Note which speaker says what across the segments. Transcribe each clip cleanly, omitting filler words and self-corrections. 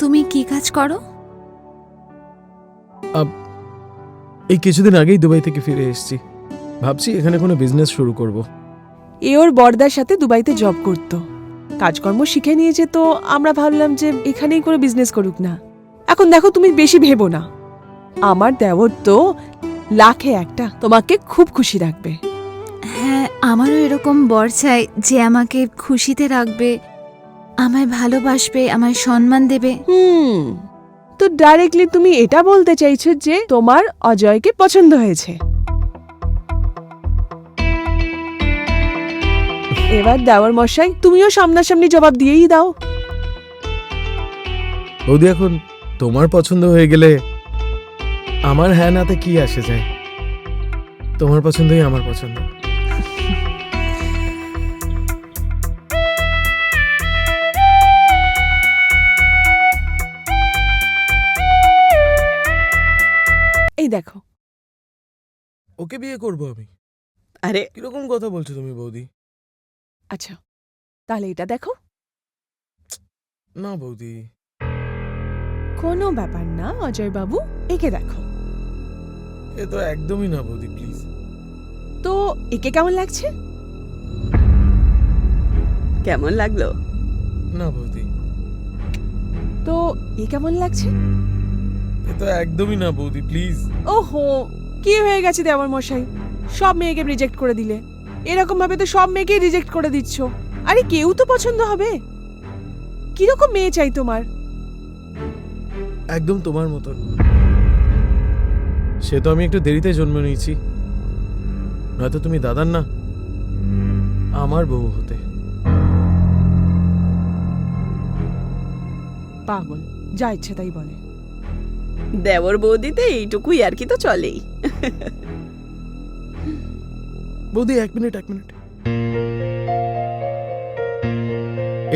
Speaker 1: তুমি কি কাজ করো?
Speaker 2: এই কিছুদিন আগেই দুবাই থেকে ফিরে এসেছি। ভাবছি এখানে কোনো বিজনেস শুরু করব।
Speaker 3: এ ওর বড়দার সাথে দুবাইতে জব করত, কাজকর্ম শিখে নিয়েছে, তো আমরা ভাবলাম যে এখানেই করে বিজনেস করুক না। এখন দেখো, তুমি বেশি ভেবো না, আমার দেওর তো লাখে একটা, তোমাকে খুব খুশি রাখবে।
Speaker 1: হ্যাঁ, আমারও এরকম বর চাই যে আমাকে খুশিতে রাখবে, আমায় ভালোবাসবে, আমায় সম্মান দেবে।
Speaker 3: তো ডাইরেক্টলি তুমি এটা বলতে চাইছো যে তোমার অজয়কে পছন্দ হয়েছে? এবার দেওয়ার মশাই, তুমিও সামনাসামনি জবাব দিয়েই দাও।
Speaker 2: বৌদি, এখন তোমার পছন্দ হয়ে গেলে আমার হ্যাঁ নাতে কি আসে যায়? তোমার পছন্দই আমার পছন্দ।
Speaker 3: এই দেখো।
Speaker 2: ওকে বিয়ে করব আমি?
Speaker 3: আরে
Speaker 2: কিরকম কথা বলছো তুমি বৌদি?
Speaker 3: আচ্ছা, তাহলে এটা দেখো।
Speaker 2: না বৌদি।
Speaker 3: কোনো ব্যাপার না অজয় বাবু, একে দেখো।
Speaker 2: এ তো একদমই না বৌদি, প্লিজ।
Speaker 3: তো একে কেমন লাগছে?
Speaker 4: কেমন লাগলো?
Speaker 2: না বৌদি।
Speaker 3: তো এ কেমন লাগছে?
Speaker 2: এ তো একদমই না বৌদি, প্লিজ।
Speaker 3: ওহো, কি হয়ে গেছে দেওয়ার মশাই, সব মেয়েকে রিজেক্ট করে দিলে। এরকম ভাবে তো সব মেয়েকেই রিজেক্ট করে দিচ্ছ। আরে কেউ তো পছন্দ হবে। কিরকম মেয়ে চাই তোমার?
Speaker 2: একদম তোমার মতন। সে তো আমি একটু দেরিতে জন্ম নিয়েছি, নয়তো তুমি দাদার না, আমার বউ হতে।
Speaker 3: পাগল, যা ইচ্ছে তাই বলে।
Speaker 4: দেওর বৌদিতে এইটুকুই আর কি তো চলেই।
Speaker 2: বৌদি, এক মিনিট।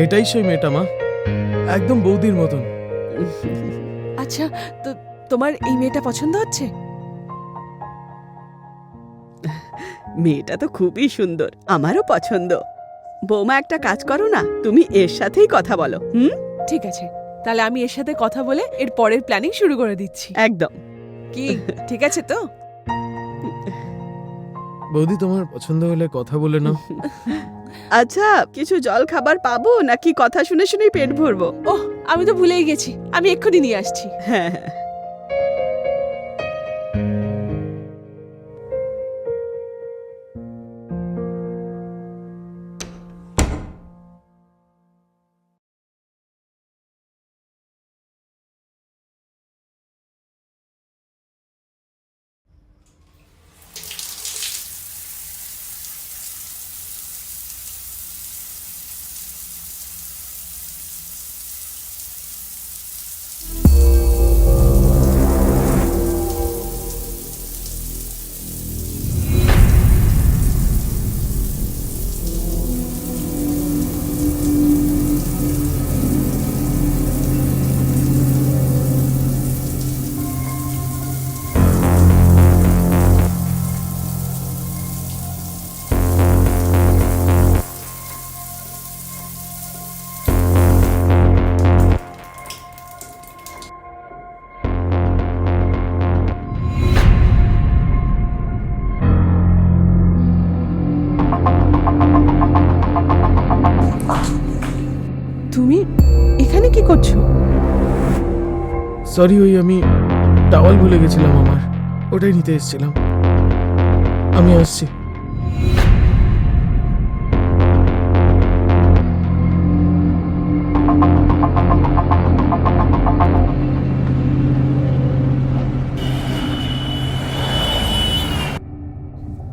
Speaker 2: এটাই সেই মেয়েটা মা, একদম বৌদির মতন।
Speaker 3: আচ্ছা, তো তোমার এই মেয়েটা পছন্দ হচ্ছে?
Speaker 4: মেয়েটা তো খুবই সুন্দর, আমারও পছন্দ। বৌমা, একটা কাজ করো না, তুমি এর সাথেই কথা বলো।
Speaker 3: ঠিক আছে, তাহলে আমি এর সাথে কথা বলে এর পরের প্ল্যানিং শুরু করে দিচ্ছি।
Speaker 4: একদম।
Speaker 3: কি ঠিক আছে তো?
Speaker 2: বৌদি, তোমার পছন্দ হলে কথা বলে নাও।
Speaker 4: আচ্ছা, কিছু জল খাবার পাবো নাকি কথা শুনে শুনেই পেট ভরবো?
Speaker 3: ওহ, আমি তো ভুলেই গেছি, আমি এক্ষুনি নিয়ে আসছি।
Speaker 4: হ্যাঁ হ্যাঁ।
Speaker 3: তুমি এখানে কি করছো?
Speaker 2: সরি, ওই আমি টাওয়াল ভুলে গেছিলাম আমার, ওটাই নিতে এসেছিলাম। আমি আসছি।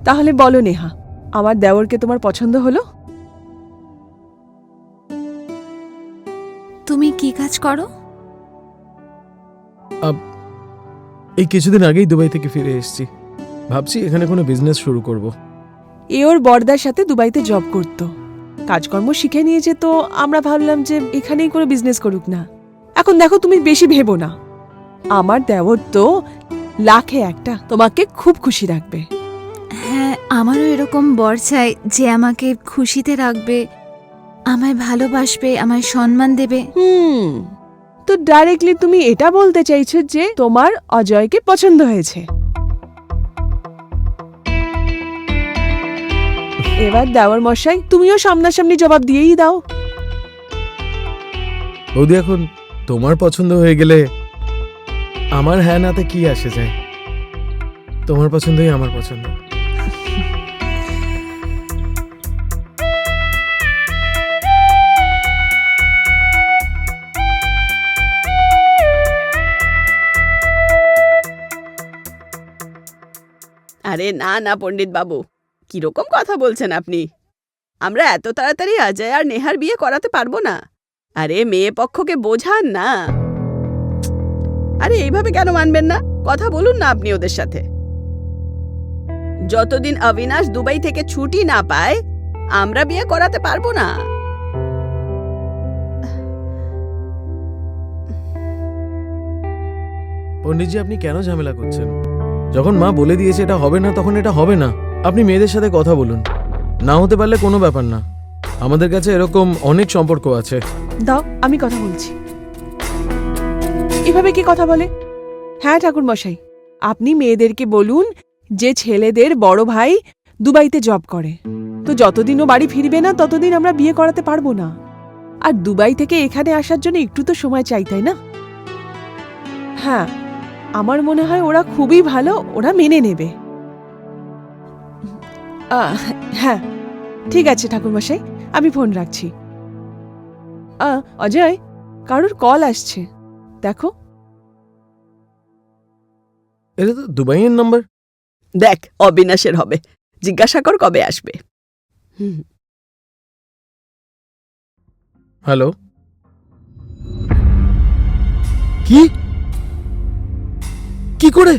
Speaker 3: তাহলে বলো নেহা, আমার দেওরকে তোমার পছন্দ হলো?
Speaker 1: তুমি কি কাজ করো?
Speaker 2: এই কিছুদিন আগেই দুবাই থেকে ফিরে এসেছি। ভাবছি এখানে কোনো বিজনেস শুরু করব।
Speaker 3: এ ওর বড়দার সাথে দুবাইতে জব করত, কাজকর্ম শিখে নিয়েছে, তো আমরা ভাবলাম যে এখানেই করে বিজনেস করুক না। এখন দেখো, তুমি বেশি ভেবো না, আমার দেওর তো লাখে একটা, তোমাকে খুব খুশি রাখবে।
Speaker 1: হ্যাঁ, আমারও এরকম বর চাই যে আমাকে খুশিতে রাখবে, আমায় ভালোবাসবে, আমায় সম্মান দেবে।
Speaker 3: তো ডাইরেক্টলি তুমি এটা বলতে চাইছো যে তোমার অজয়কে পছন্দ হয়েছে। এবার দেওয়ার মশাই, তুমিও সামনাসামনি জবাব দিয়েই দাও।
Speaker 2: বৌদি, এখন তোমার পছন্দ হয়ে গেলে আমার হ্যাঁ নাতে কি আসে যায়? তোমার পছন্দই আমার পছন্দ।
Speaker 4: আরে না না পণ্ডিত বাবু, কিরকম কথা বলছেন আপনি? আমরা এত তাড়াতাড়ি অজয় আর নেহার বিয়ে করাতে পারবো না। আরে মেয়ে পক্ষকে বোঝান না। আরে এইভাবে কেন মানবেন না? কথা বলুন না আপনি ওদের সাথে। যতদিন অবিনাশ দুবাই থেকে ছুটি না পায়, আমরা বিয়ে করাতে পারবো না।
Speaker 2: পণ্ডিতজি, আপনি কেন ঝামেলা করছেন? যখন মা বলে দিয়েছে এটা হবে না, তখন এটা হবে না। আপনি মেয়েদের সাথে কথা বলুন, না হতে পারলে কোনো ব্যাপার না। আমাদের কাছে এরকম অনেক সম্পর্ক আছে।
Speaker 3: দাও, আমি কথা বলছি। এভাবে কি কথা বলে? হ্যাঁ ঠাকুর মশাই, আপনি মেয়েদেরকে বলুন যে ছেলেদের বড় ভাই দুবাইতে জব করে, তো যতদিন ও বাড়ি ফিরবে না ততদিন আমরা বিয়ে করাতে পারবো না। আর দুবাই থেকে এখানে আসার জন্য একটু তো সময় চাই, তাই না? হ্যাঁ, আমার মনে হয় ওরা খুবই ভালো, ওরা মেনে নেবে। হ্যাঁ ঠিক আছে ঠাকুর মশাই, আমি ফোন রাখছি। অজয়, কারোর কল আসছে, দেখো।
Speaker 2: এটা তো দুবাইয়ের নাম্বার।
Speaker 4: দেখ, অবিনাশের হবে। জিজ্ঞাসা কর কবে আসবে।
Speaker 2: হ্যালো, কি কি করে?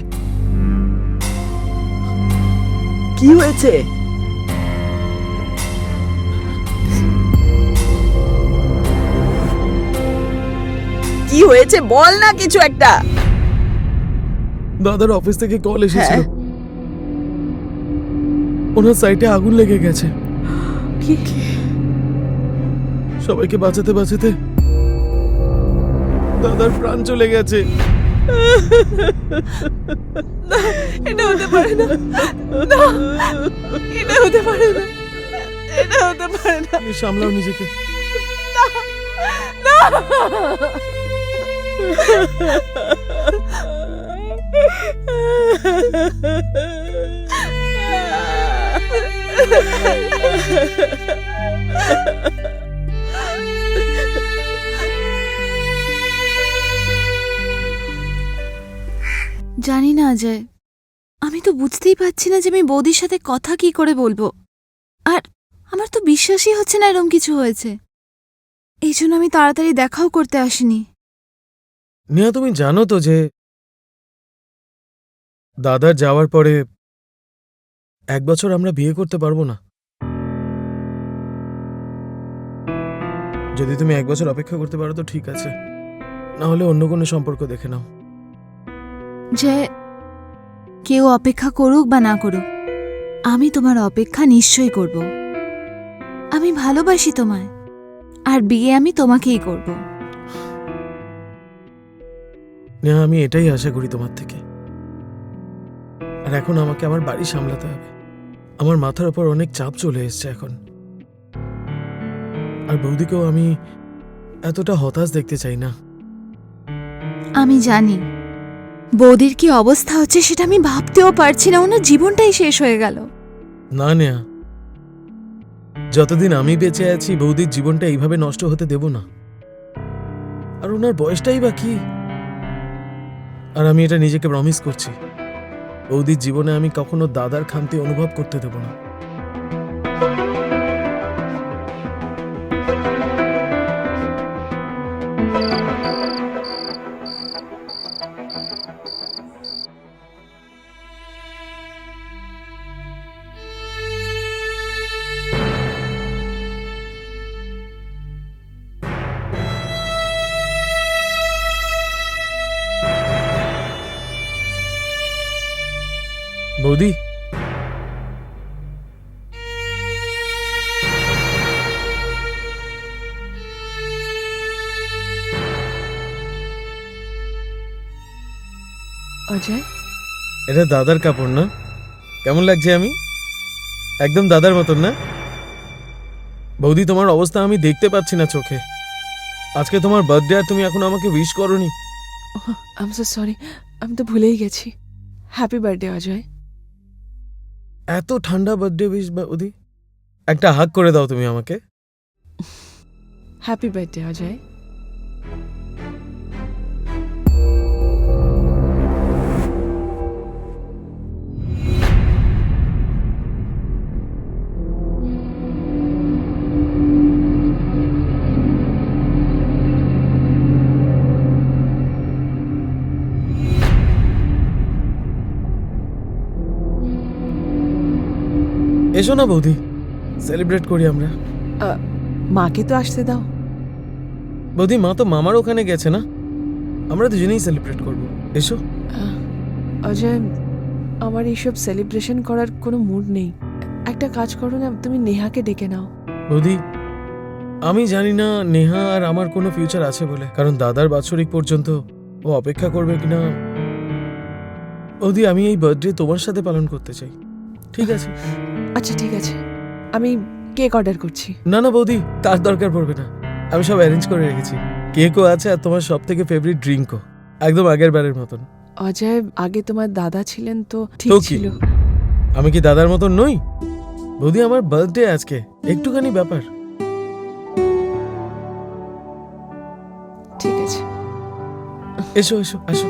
Speaker 4: কি হয়েছে? কি হয়েছে বল না কিছু একটা।
Speaker 2: দাদার অফিস থেকে কল এসেছিল,
Speaker 4: হ্যাঁ।
Speaker 2: ওনার সাইটে আগুন লেগে গেছে।
Speaker 3: কি?
Speaker 2: সবাইকে বাঁচাতে বাঁচাতে দাদার প্রাণ চলে গেছে।
Speaker 3: এটা হতে পারে না, না, এটা হতে পারে না, এটা হতে পারে না।
Speaker 2: তুমি সামলাও নিজেকে।
Speaker 1: জানি না অজয়, আমি তো বুঝতেই পারছি না যে আমি বৌদির সাথে কথা কি করে বলবো। আর আমার তো বিশ্বাসই হচ্ছে না এরম কিছু হয়েছে। এই জন্য আমি তাড়াতাড়ি দেখাও করতে আসিনি।
Speaker 2: নেহা, তুমি জানো তো যে দাদার যাওয়ার পরে 1 বছর আমরা বিয়ে করতে পারবো না। যদি তুমি 1 বছর অপেক্ষা করতে পারো তো ঠিক আছে, না হলে অন্য কোনো সম্পর্ক দেখে নাও।
Speaker 1: যে কেউ অপেক্ষা করুক বা না করুক, আমি তোমার অপেক্ষা নিশ্চয়ই করব। আমি ভালোবাসি তোমায়, আর বিয়ে আমি তোমাকেই করব।
Speaker 2: নেহা, আমি এটাই আশা করি তোমার থেকে। আর এখন আমাকে আমার বাড়ি সামলাতে হবে। আমার মাথার উপর অনেক চাপ চলে এসছে এখন। আর বৌদিকেও আমি এতটা হতাশ দেখতে চাই না।
Speaker 1: আমি জানি বৌদির কি অবস্থা হচ্ছে, সেটা আমি ভাবতেও পারছি না। ওনার জীবনটাই শেষ হয়ে গেল।
Speaker 2: না নেহা, যতদিন আমি বেঁচে আছি বৌদির জীবনটা এইভাবে নষ্ট হতে দেব না। আর ওনার বয়সটাই বা কি। আর আমি এটা নিজেকে প্রমিস করছি, বৌদির জীবনে আমি কখনো দাদার খামতি অনুভব করতে দেব না। বৌদি,
Speaker 3: অজয়,
Speaker 2: এটা দাদার কাপড় না? কেমন লাগছে আমি? একদম দাদার মতন না? বৌদি, তোমার অবস্থা আমি দেখতে পাচ্ছি না চোখে। আজকে তোমার বার্থডে আর তুমি এখন আমাকে উইশ করোনি।
Speaker 3: আই এম সো সরি, আমি তো ভুলেই গেছি। Happy birthday Ajay.
Speaker 2: এত ঠান্ডা বার্থডে উইশ বৌদি। একটা হাগ করে দাও তুমি আমাকে।
Speaker 3: Happy birthday Ajay.
Speaker 2: এসো না বৌদি, সেলিব্রেট করি আমরা।
Speaker 3: মাকে তো আসতে দাও।
Speaker 2: বৌদি, মা তো মামার ওখানে গেছে না? আমরা দুজনেই সেলিব্রেট করব। এসো।
Speaker 3: অজয়, আমার এইসব সেলিব্রেশন করার কোনো মুড নেই। একটা কাজ করো না, তুমি নেহাকে ডেকে নাও।
Speaker 2: বৌদি, আমি জানি না নেহা আর আমার কোনো ফিউচার আছে বলে, কারণ দাদার বাৎসরিক পর্যন্ত ও অপেক্ষা করবে কিনা। বৌদি, আমি এই বার্থডে তোমার সাথে পালন করতে চাই, ঠিক আছে?
Speaker 3: আচ্ছা ঠিক আছে, আমি কেক অর্ডার করছি।
Speaker 2: না না বৌদি, তার দরকার পড়বে না। আমি সব অ্যারেঞ্জ করে রেখেছি। কেকও আছে আর তোমার সব থেকে ফেভারিট ড্রিঙ্কও, একদম আগের বারের মতন।
Speaker 3: অজয়, আগে তোমার দাদা ছিলেন তো ঠিক
Speaker 2: তো কি?
Speaker 3: ছিল।
Speaker 2: আমি কি দাদার মতন নই? বৌদি, আমার বার্থডে আজকে, একটুখানি ব্যাপার।
Speaker 3: ঠিক আছে।
Speaker 2: এসো এসো আসো।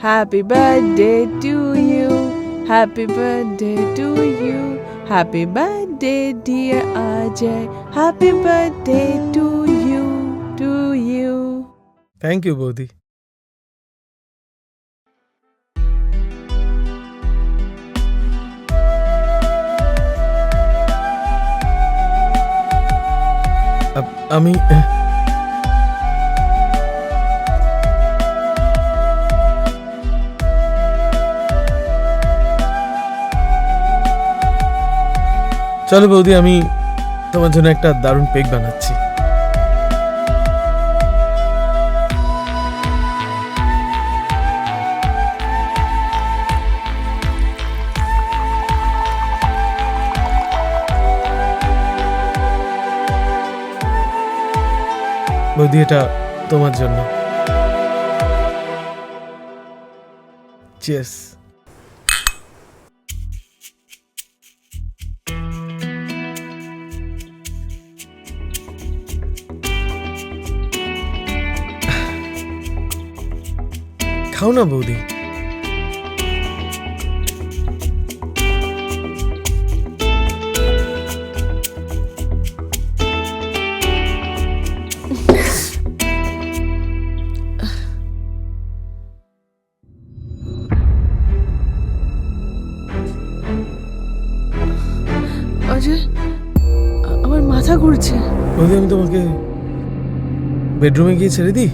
Speaker 3: Happy birthday to you, happy birthday to you, happy birthday dear Ajay, happy birthday to you, to you.
Speaker 2: Thank you বৌদি। আমি চলো বৌদি, আমি তোমার জন্য একটা দারুণ পেক বানাচ্ছি। বৌদি, এটা তোমার জন্য। চিয়ার্স। খাও না বৌদি।
Speaker 3: অজয়, আমার মাথা ঘুরছে।
Speaker 2: বৌদি, আমি তোমাকে বেডরুমে গিয়ে ছেড়ে দিই?